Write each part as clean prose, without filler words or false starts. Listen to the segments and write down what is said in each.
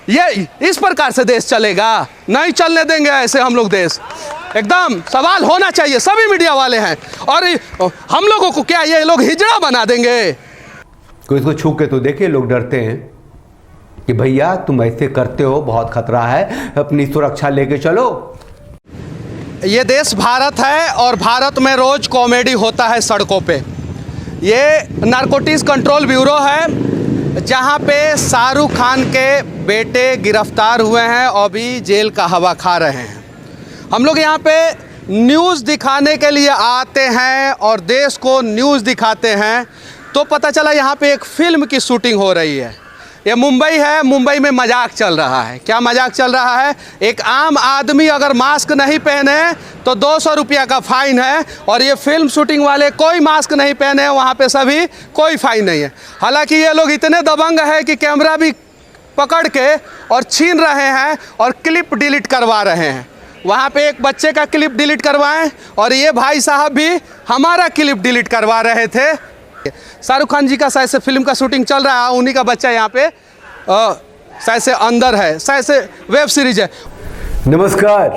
ये इस प्रकार से देश चलेगा? नहीं चलने देंगे ऐसे हम लोग देश। एकदम सवाल होना चाहिए, सभी मीडिया वाले हैं। और हम लोगों को क्या ये लोग हिजड़ा बना देंगे? कोई इसको छू के तो देखिए, लोग डरते हैं कि भैया तुम ऐसे करते हो, बहुत खतरा है, अपनी सुरक्षा लेके चलो। ये देश भारत है और भारत में रोज कॉमेडी होता है सड़कों पे। ये नारकोटिक्स कंट्रोल ब्यूरो है जहाँ पे शाहरुख खान के बेटे गिरफ्तार हुए हैं और अभी जेल का हवा खा रहे हैं। हम लोग यहाँ पे न्यूज़ दिखाने के लिए आते हैं और देश को न्यूज़ दिखाते हैं। तो पता चला यहाँ पे एक फिल्म की शूटिंग हो रही है। ये मुंबई है, मुंबई में मजाक चल रहा है। क्या मजाक चल रहा है? एक आम आदमी अगर मास्क नहीं पहने तो 200 रुपया का फ़ाइन है, और ये फिल्म शूटिंग वाले कोई मास्क नहीं पहने, वहाँ पे सभी कोई फ़ाइन नहीं है। हालांकि ये लोग इतने दबंग है कि कैमरा भी पकड़ के और छीन रहे हैं और क्लिप डिलीट करवा रहे हैं। वहाँ पे एक बच्चे का क्लिप डिलीट करवाएं और ये भाई साहब भी हमारा क्लिप डिलीट करवा रहे थे। शाहरुख खान जी का शायद से फिल्म का शूटिंग चल रहा है, उन्हीं का बच्चा यहाँ पे शायद से अंदर है, शायद से वेब सीरीज है। नमस्कार,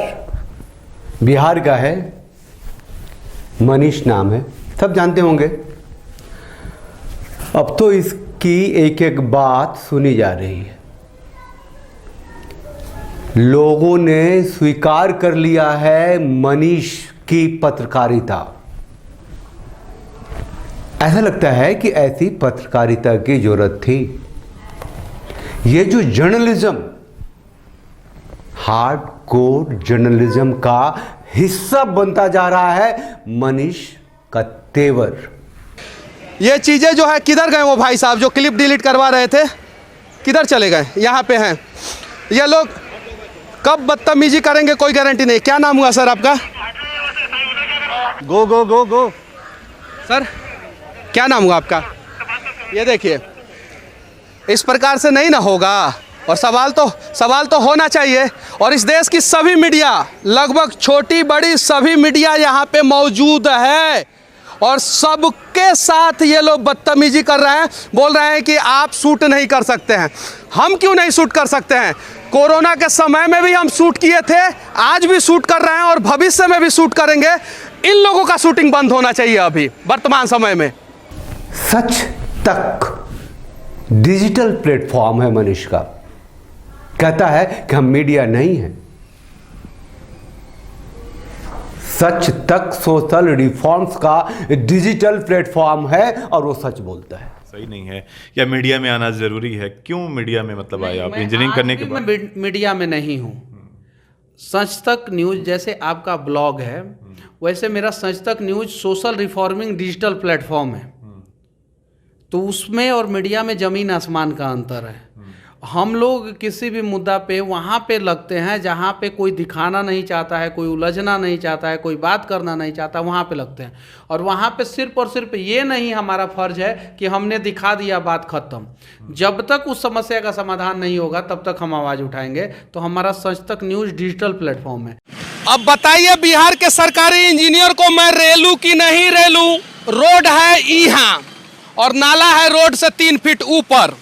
बिहार का है, मनीष नाम है, सब जानते होंगे। अब तो इसकी एक एक बात सुनी जा रही है। लोगों ने स्वीकार कर लिया है मनीष की पत्रकारिता। ऐसा लगता है कि ऐसी पत्रकारिता की जरूरत थी। ये जो जर्नलिज्म, हार्डकोर जर्नलिज्म का हिस्सा बनता जा रहा है मनीष का तेवर। ये चीज़ें जो है किधर गए वो भाई साहब जो क्लिप डिलीट करवा रहे थे? किधर चले गए? यहाँ पे हैं ये लोग। कब बदतमीजी करेंगे कोई गारंटी नहीं। क्या नाम हुआ सर आपका? गो गो गो गो सर, क्या नाम हुआ आपका? ये देखिए, इस प्रकार से नहीं ना होगा। और सवाल तो होना चाहिए। और इस देश की सभी मीडिया, लगभग छोटी बड़ी सभी मीडिया यहाँ पे मौजूद है और सबके साथ ये लोग बदतमीजी कर रहे हैं। बोल रहे हैं कि आप शूट नहीं कर सकते हैं। हम क्यों नहीं शूट कर सकते हैं? कोरोना के समय में भी हम शूट किए थे, आज भी शूट कर रहे हैं और भविष्य में भी शूट करेंगे। इन लोगों का शूटिंग बंद होना चाहिए अभी वर्तमान समय में। सच तक डिजिटल प्लेटफॉर्म है मनीष का। कहता है कि हम मीडिया नहीं है। सच तक सोशल रिफॉर्म्स का डिजिटल प्लेटफॉर्म है और वो सच बोलता है। सही नहीं है या मीडिया में आना जरूरी है? क्यों मीडिया में मतलब आए आप इंजीनियरिंग करने के बाद? मैं मीडिया में नहीं हूँ। सच तक न्यूज़ जैसे आपका ब्लॉग है, वैसे मेरा सच तक news social reforming digital platform है। तो उसमें और मीडिया में ज़मीन आसमान का अंतर है। हम लोग किसी भी मुद्दा पे वहाँ पे लगते हैं जहाँ पे कोई दिखाना नहीं चाहता है, कोई उलझना नहीं चाहता है, कोई बात करना नहीं चाहता, वहाँ पे लगते हैं। और वहाँ पे सिर्फ और सिर्फ ये नहीं हमारा फर्ज है कि हमने दिखा दिया, बात खत्म। जब तक उस समस्या का समाधान नहीं होगा तब तक हम आवाज़ उठाएंगे। तो हमारा सच तक न्यूज़ डिजिटल प्लेटफॉर्म है। अब बताइए, बिहार के सरकारी इंजीनियर को मैं रेलू कि नहीं रेलू? रोड है यहाँ और नाला है रोड से 3 फीट ऊपर,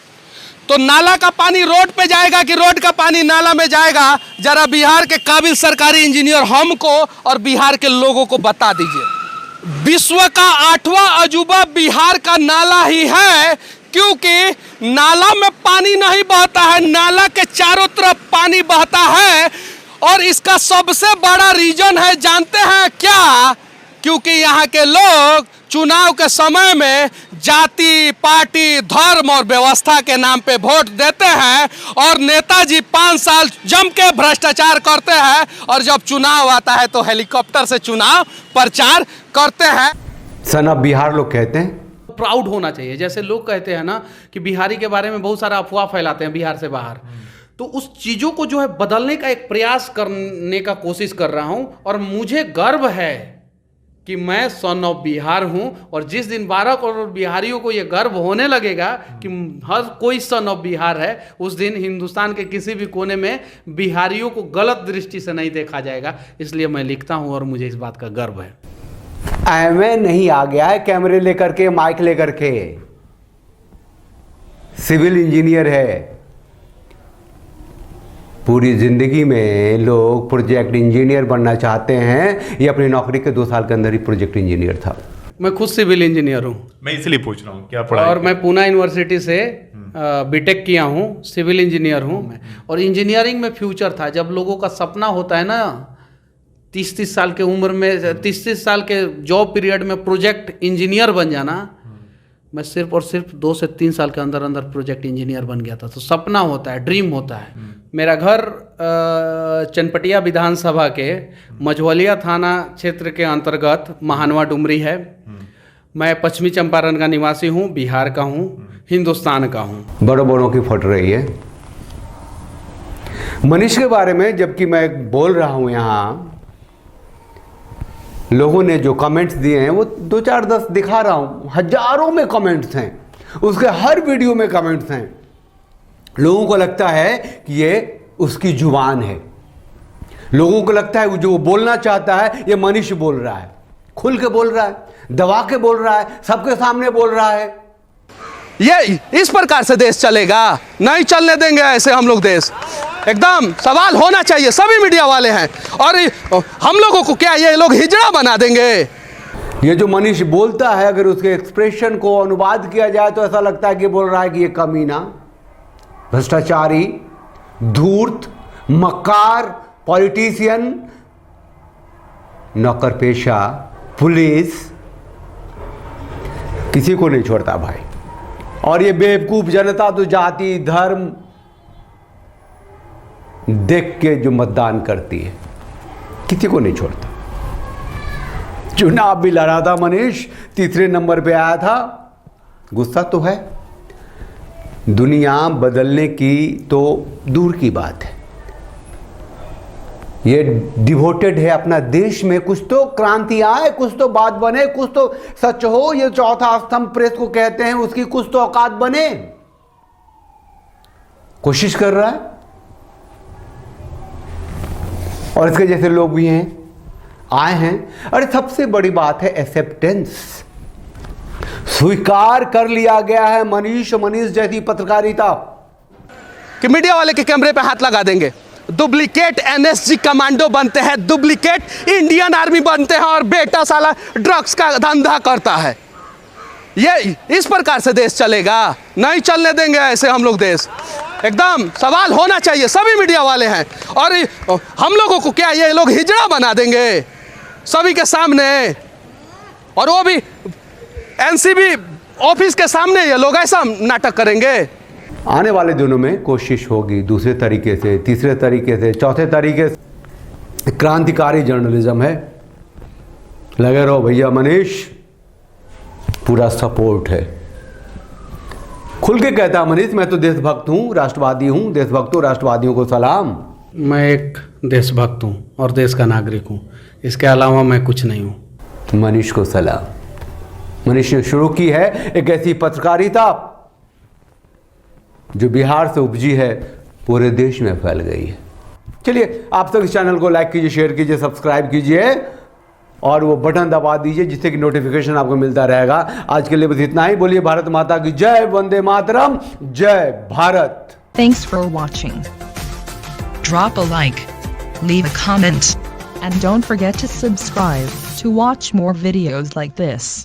तो नाला का पानी रोड पे जाएगा कि रोड का पानी नाला में जाएगा? जरा बिहार के काबिल सरकारी इंजीनियर हमको और बिहार के लोगों को बता दीजिए। विश्व का 8वां अजूबा बिहार का नाला ही है, क्योंकि नाला में पानी नहीं बहता है, नाला के चारों तरफ पानी बहता है। और इसका सबसे बड़ा रीजन है, जानते हैं क्या? क्योंकि यहाँ के लोग चुनाव के समय में जाति, पार्टी, धर्म और व्यवस्था के नाम पे वोट देते हैं और नेताजी 5 साल जम के भ्रष्टाचार करते हैं और जब चुनाव आता है तो हेलीकॉप्टर से चुनाव प्रचार करते हैं। सन ऑफ बिहार लोग कहते हैं। प्राउड होना चाहिए। जैसे लोग कहते हैं ना कि बिहारी के बारे में बहुत सारा अफवाह फैलाते हैं बिहार से बाहर, तो उस चीज़ों को जो है बदलने का एक प्रयास करने का कोशिश कर रहा हूँ। और मुझे गर्व है कि मैं सन ऑफ बिहार हूँ। और जिस दिन 12 करोड़ बिहारियों को ये गर्व होने लगेगा कि हर कोई सन ऑफ बिहार है, उस दिन हिंदुस्तान के किसी भी कोने में बिहारियों को गलत दृष्टि से नहीं देखा जाएगा। इसलिए मैं लिखता हूँ और मुझे इस बात का गर्व है। एमए नहीं आ गया है कैमरे लेकर के, माइक लेकर के। सिविल इंजीनियर है, पूरी ज़िंदगी में लोग प्रोजेक्ट इंजीनियर बनना चाहते हैं। ये अपनी नौकरी के 2 साल के अंदर ही प्रोजेक्ट इंजीनियर था। मैं खुद सिविल इंजीनियर हूँ मैं इसलिए पूछ रहा हूँ क्या पढ़ाई और मैं पूना यूनिवर्सिटी से बीटेक किया हूँ, सिविल इंजीनियर हूँ मैं। और इंजीनियरिंग में फ्यूचर था। जब लोगों का सपना होता है ना 30-30 साल के उम्र में, 30-30 साल के जॉब पीरियड में प्रोजेक्ट इंजीनियर बन जाना, मैं सिर्फ और सिर्फ 2 से 3 साल के अंदर अंदर प्रोजेक्ट इंजीनियर बन गया था। तो सपना होता है, ड्रीम होता है। मेरा घर चनपटिया विधानसभा के मझौलिया थाना क्षेत्र के अंतर्गत महानवा डुमरी है। मैं पश्चिमी चंपारण का निवासी हूँ, बिहार का हूँ, हिंदुस्तान का हूँ। बड़ों बड़ों की फट रही है। मनीष के बारे में जबकि मैं बोल रहा हूँ, यहाँ लोगों ने जो कमेंट्स दिए हैं वो 2-4-10 दिखा रहा हूँ, हजारों में कमेंट्स हैं, उसके हर वीडियो में कमेंट्स हैं। लोगों को लगता है कि ये उसकी जुबान है, लोगों को लगता है जो वो बोलना चाहता है ये मनीष बोल रहा है, खुल के बोल रहा है, दबा के बोल रहा है, सबके सामने बोल रहा है। ये इस प्रकार से देश चलेगा? नहीं चलने देंगे ऐसे हम लोग देश। एकदम सवाल होना चाहिए, सभी मीडिया वाले हैं। और हम लोगों को क्या ये लोग हिजड़ा बना देंगे? ये जो मनीष बोलता है, अगर उसके एक्सप्रेशन को अनुवाद किया जाए तो ऐसा लगता है कि बोल रहा है कि ये कमीना, भ्रष्टाचारी, धूर्त, मक्कार, पॉलिटिशियन, नौकरपेशा, पुलिस, किसी को नहीं छोड़ता भाई। और ये बेवकूफ जनता तो जाति धर्म देख के जो मतदान करती है, किसी को नहीं छोड़ता। चुनाव भी लड़ा था मनीष, 3 नंबर पे आया था। गुस्सा तो है, दुनिया बदलने की तो दूर की बात है। ये डिवोटेड है अपना देश में, कुछ तो क्रांति आए, कुछ तो बात बने, कुछ तो सच हो। ये चौथा स्तंभ प्रेस को कहते हैं, उसकी कुछ तो औकात बने। कोशिश कर रहा है और इसके जैसे लोग भी हैं, आए हैं। अरे सबसे बड़ी बात है एक्सेप्टेंस, स्वीकार कर लिया गया है मनीष जैसी पत्रकारिता कि मीडिया वाले के कैमरे पे हाथ लगा देंगे, डुप्लीकेट एनएसजी कमांडो बनते हैं, डुप्लीकेट इंडियन आर्मी बनते हैं और बेटा साला ड्रग्स का धंधा करता है। ये इस प्रकार से देश चलेगा? नहीं चलने देंगे ऐसे हम लोग देश। एकदम सवाल होना चाहिए, सभी मीडिया वाले हैं। और हम लोगों को क्या ये लोग हिजड़ा बना देंगे सभी के सामने? और वो भी एनसीबी ऑफिस के सामने ये लोग ऐसा नाटक करेंगे। आने वाले दिनों में कोशिश होगी दूसरे तरीके से, तीसरे तरीके से, चौथे तरीके से। क्रांतिकारी जर्नलिज्म है, लगे रहो भैया मनीष, पूरा सपोर्ट है। खुल के कहता मनीष, मैं तो देशभक्त हूँ, राष्ट्रवादी हूँ, देशभक्तों राष्ट्रवादियों को सलाम। मैं एक देशभक्त हूँ और देश का नागरिक हूँ, इसके अलावा मैं कुछ नहीं हूँ। मनीष को सलाम। मनीष ने शुरू की है एक ऐसी पत्रकारिता जो बिहार से उपजी है, पूरे देश में फैल गई है। चलिए, आप सब इस चैनल को लाइक कीजिए, शेयर कीजिए, सब्सक्राइब कीजिए और वो बटन दबा दीजिए जिससे कि नोटिफिकेशन आपको मिलता रहेगा। आज के लिए बस इतना ही। बोलिए भारत माता की जय, वंदे मातरम, जय Bharat. Thanks for watching. Drop a like, leave a comment, and don't forget to subscribe to watch more videos like this.